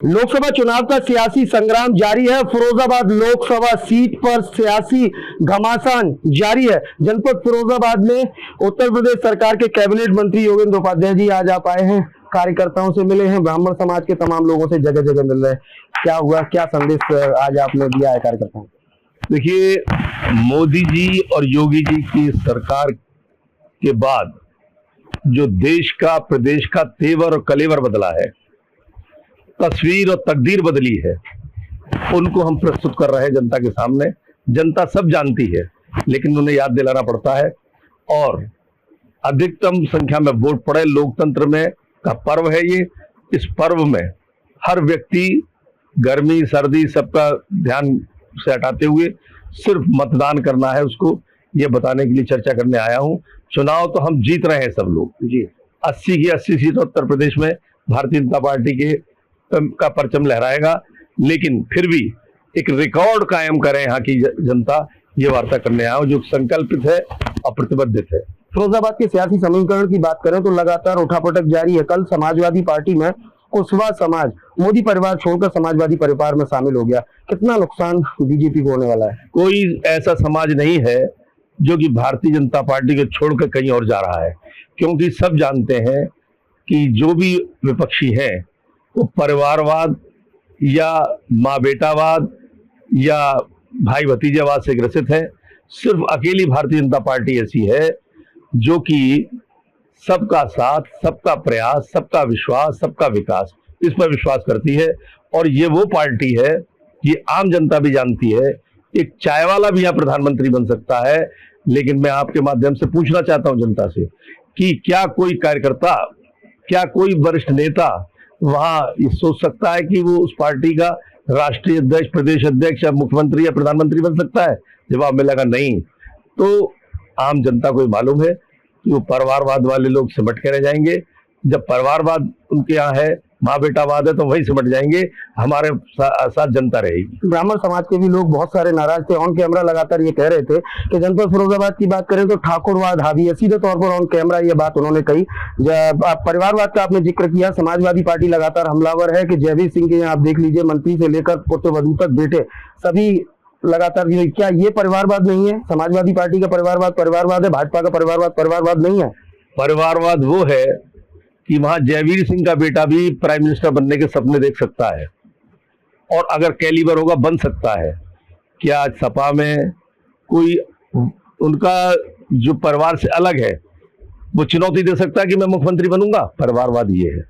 लोकसभा चुनाव का सियासी संग्राम जारी है। फिरोजाबाद लोकसभा सीट पर सियासी घमासान जारी है। जनपद फिरोजाबाद में उत्तर प्रदेश सरकार के कैबिनेट मंत्री योगेंद्र उपाध्याय जी आज आप आए हैं, कार्यकर्ताओं से मिले हैं, ब्राह्मण समाज के तमाम लोगों से जगह जगह मिल रहे हैं। क्या हुआ, क्या संदेश आज आपने दिया है कार्यकर्ताओं को? देखिए, मोदी जी और योगी जी की सरकार के बाद जो देश का, प्रदेश का तेवर और कलेवर बदला है, तस्वीर और तकदीर बदली है, उनको हम प्रस्तुत कर रहे हैं जनता के सामने। जनता सब जानती है, लेकिन उन्हें याद दिलाना पड़ता है। और अधिकतम संख्या में वोट पड़े, लोकतंत्र में का पर्व है ये। इस पर्व में हर व्यक्ति गर्मी सर्दी सबका ध्यान से हटाते हुए सिर्फ मतदान करना है उसको, ये बताने के लिए चर्चा करने आया हूं। चुनाव तो हम जीत रहे हैं सब लोग जी। 80 की 80 सीट उत्तर प्रदेश में भारतीय जनता पार्टी के का परचम लहराएगा, लेकिन फिर भी एक रिकॉर्ड कायम करें यहाँ की जनता, ये वार्ता करने आया हूं, जो संकल्पित है और प्रतिबद्ध है। फिरोजाबाद के सियासी समीकरण की बात करें तो लगातार उठापटक जारी है। कल समाजवादी पार्टी में कुशवाहा समाज मोदी परिवार छोड़कर समाजवादी परिवार में शामिल हो गया। कितना नुकसान बीजेपी को होने वाला है? कोई ऐसा समाज नहीं है जो कि भारतीय जनता पार्टी को छोड़कर कहीं और जा रहा है, क्योंकि सब जानते हैं कि जो भी विपक्षी है वो परिवारवाद या माँ बेटावाद या भाई भतीजावाद से ग्रसित है। सिर्फ अकेली भारतीय जनता पार्टी ऐसी है जो कि सबका साथ, सबका प्रयास, सबका विश्वास, सबका विकास, इस पर विश्वास करती है। और ये वो पार्टी है, ये आम जनता भी जानती है। एक चाय वाला भी यहाँ प्रधानमंत्री बन सकता है, लेकिन मैं आपके माध्यम से पूछना चाहता हूँ जनता से कि क्या कोई कार्यकर्ता, क्या कोई वरिष्ठ नेता वहां ये सोच सकता है कि वो उस पार्टी का राष्ट्रीय अध्यक्ष, प्रदेश अध्यक्ष या मुख्यमंत्री या प्रधानमंत्री बन सकता है? जवाब मिलेगा नहीं। तो आम जनता को मालूम है कि वो परिवारवाद वाले लोग सिमट के रह जाएंगे। जब परिवारवाद उनके यहाँ है, माँ बेटावाद है, तो वही सिमट जाएंगे। हमारे साथ जनता रहेगी। ब्राह्मण समाज के भी लोग बहुत सारे नाराज थे। ऑन कैमरा लगातार ये कह रहे थे कि जनपद फिरोजाबाद की बात करें तो ठाकुरवाद हावी है। सीधे तौर पर ऑन कैमरा ये बात उन्होंने कही। जब परिवारवाद का आपने जिक्र किया, समाजवादी पार्टी लगातार हमलावर है कि जयवीर सिंह के यहाँ आप देख लीजिए, मंत्री से लेकर पुत्रवधू तक बेटे सभी लगातार। क्या ये परिवारवाद नहीं है? समाजवादी पार्टी का परिवारवाद है, भाजपा का परिवारवाद नहीं है। परिवारवाद वो है कि वहां जयवीर सिंह का बेटा भी प्राइम मिनिस्टर बनने के सपने देख सकता है, और अगर कैलिबर होगा बन सकता है। क्या आज सपा में कोई उनका जो परिवार से अलग है वो चुनौती दे सकता है कि मैं मुख्यमंत्री बनूंगा? परिवारवाद ये है।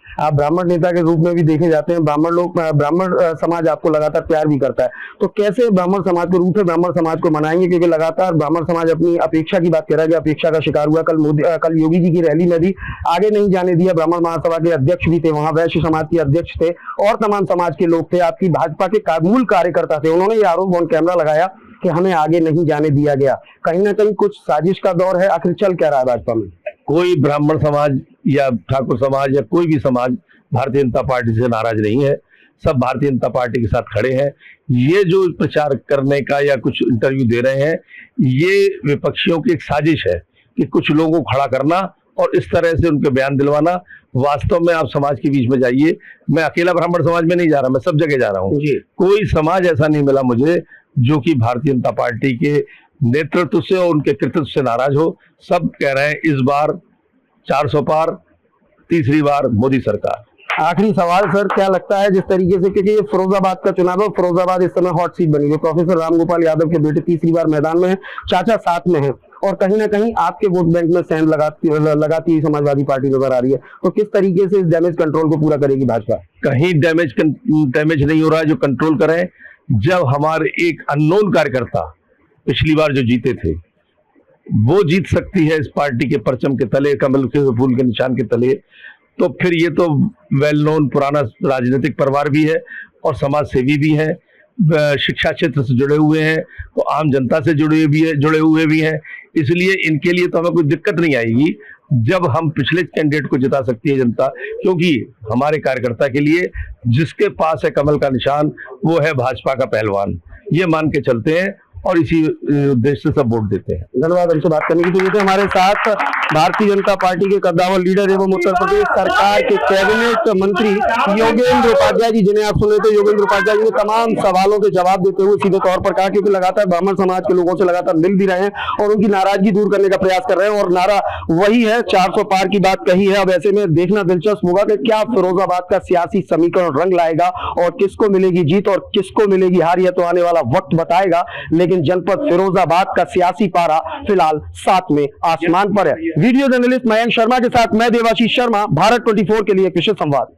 आप ब्राह्मण नेता के रूप में भी देखे जाते हैं। ब्राह्मण समाज आपको लगातार प्यार भी करता है, तो कैसे ब्राह्मण समाज को, रूठे ब्राह्मण समाज को मनाएंगे? क्योंकि लगातार ब्राह्मण समाज अपनी अपेक्षा की बात कर रहा है, अपेक्षा का शिकार हुआ। कल योगी जी की रैली में भी आगे नहीं जाने दिया। ब्राह्मण महासभा के अध्यक्ष भी थे वहां, वैश्य समाज के अध्यक्ष थे और तमाम समाज के लोग थे, आपकी भाजपा के मूल कार्यकर्ता थे। उन्होंने ये आरोप ऑन कैमरा लगाया कि हमें आगे नहीं जाने दिया गया। कहीं ना कहीं कुछ साजिश का दौर है। आखिर चल क्या रहा है भाजपा में? कोई ब्राह्मण समाज या ठाकुर समाज या कोई भी समाज भारतीय जनता पार्टी से नाराज नहीं है। सब भारतीय जनता पार्टी के साथ खड़े हैं। ये जो प्रचार करने का या कुछ इंटरव्यू दे रहे हैं, ये विपक्षियों की एक साजिश है कि कुछ लोगों को खड़ा करना और इस तरह से उनके बयान दिलवाना। वास्तव में आप समाज के बीच में जाइए। मैं अकेला ब्राह्मण समाज में नहीं जा रहा, मैं सब जगह जा रहा हूँ। कोई समाज ऐसा नहीं मिला मुझे जो कि भारतीय जनता पार्टी के नेतृत्व से और उनके कृतित्व से नाराज हो। सब कह रहे हैं इस बार 400 पार, तीसरी बार मोदी सरकार। आखिरी सवाल सर, क्या लगता है जिस तरीके से, क्योंकि ये फिरोजाबाद का चुनाव है, फिरोजाबाद इस समय हॉट सीट बनी हुई है, प्रोफेसर रामगोपाल यादव के बेटे तीसरी बार मैदान में है, चाचा साथ में है, और कहीं ना कहीं आपके वोट बैंक में सेंध लगाती हुई समाजवादी पार्टी नजर आ रही है, तो किस तरीके से इस डैमेज कंट्रोल को पूरा करेगी भाजपा? कहीं डैमेज नहीं हो रहा है। जो कंट्रोल करें, जब हमारे एक अननोन कार्यकर्ता पिछली बार जो जीते थे वो जीत सकती है इस पार्टी के परचम के तले, कमल के फूल के निशान के तले, तो फिर ये तो वेल नोन पुराना राजनीतिक परिवार भी है और समाज सेवी भी है, शिक्षा क्षेत्र से जुड़े हुए हैं, तो आम जनता से जुड़े हुए भी हैं। इसलिए इनके लिए तो हमें कोई दिक्कत नहीं आएगी जब हम पिछले कैंडिडेट को जिता सकती है जनता, क्योंकि हमारे कार्यकर्ता के लिए जिसके पास है कमल का निशान वो है भाजपा का पहलवान, ये मान के चलते हैं और इसी उद्देश्य से सब वोट देते हैं। धन्यवाद हमसे बात करने के लिए। हमारे साथ भारतीय जनता पार्टी के कद्दावर लीडर एवं उत्तर प्रदेश सरकार के कैबिनेट मंत्री योगेंद्र उपाध्याय जी, जिन्हें आप सुन रहे थे। योगेंद्र उपाध्याय जी ने तमाम सवालों के जवाब देते हुए सीधे तौर पर कहा, क्योंकि लगातार ब्राह्मण समाज के लोगों से लगातार मिल भी रहे हैं और उनकी नाराजगी दूर करने का प्रयास कर रहे हैं, और नारा वही है, 400 पार की बात कही है। अब ऐसे में देखना दिलचस्प होगा कि क्या फिरोजाबाद का सियासी समीकरण रंग लाएगा और किसको मिलेगी जीत और किसको मिलेगी हार, यह तो आने वाला वक्त बताएगा। लेकिन जनपद फिरोजाबाद का सियासी पारा फिलहाल 7 में आसमान पर है। वीडियो जर्नलिस्ट मयंक शर्मा के साथ मैं देवाशीष शर्मा, भारत 24 के लिए विशेष संवाद।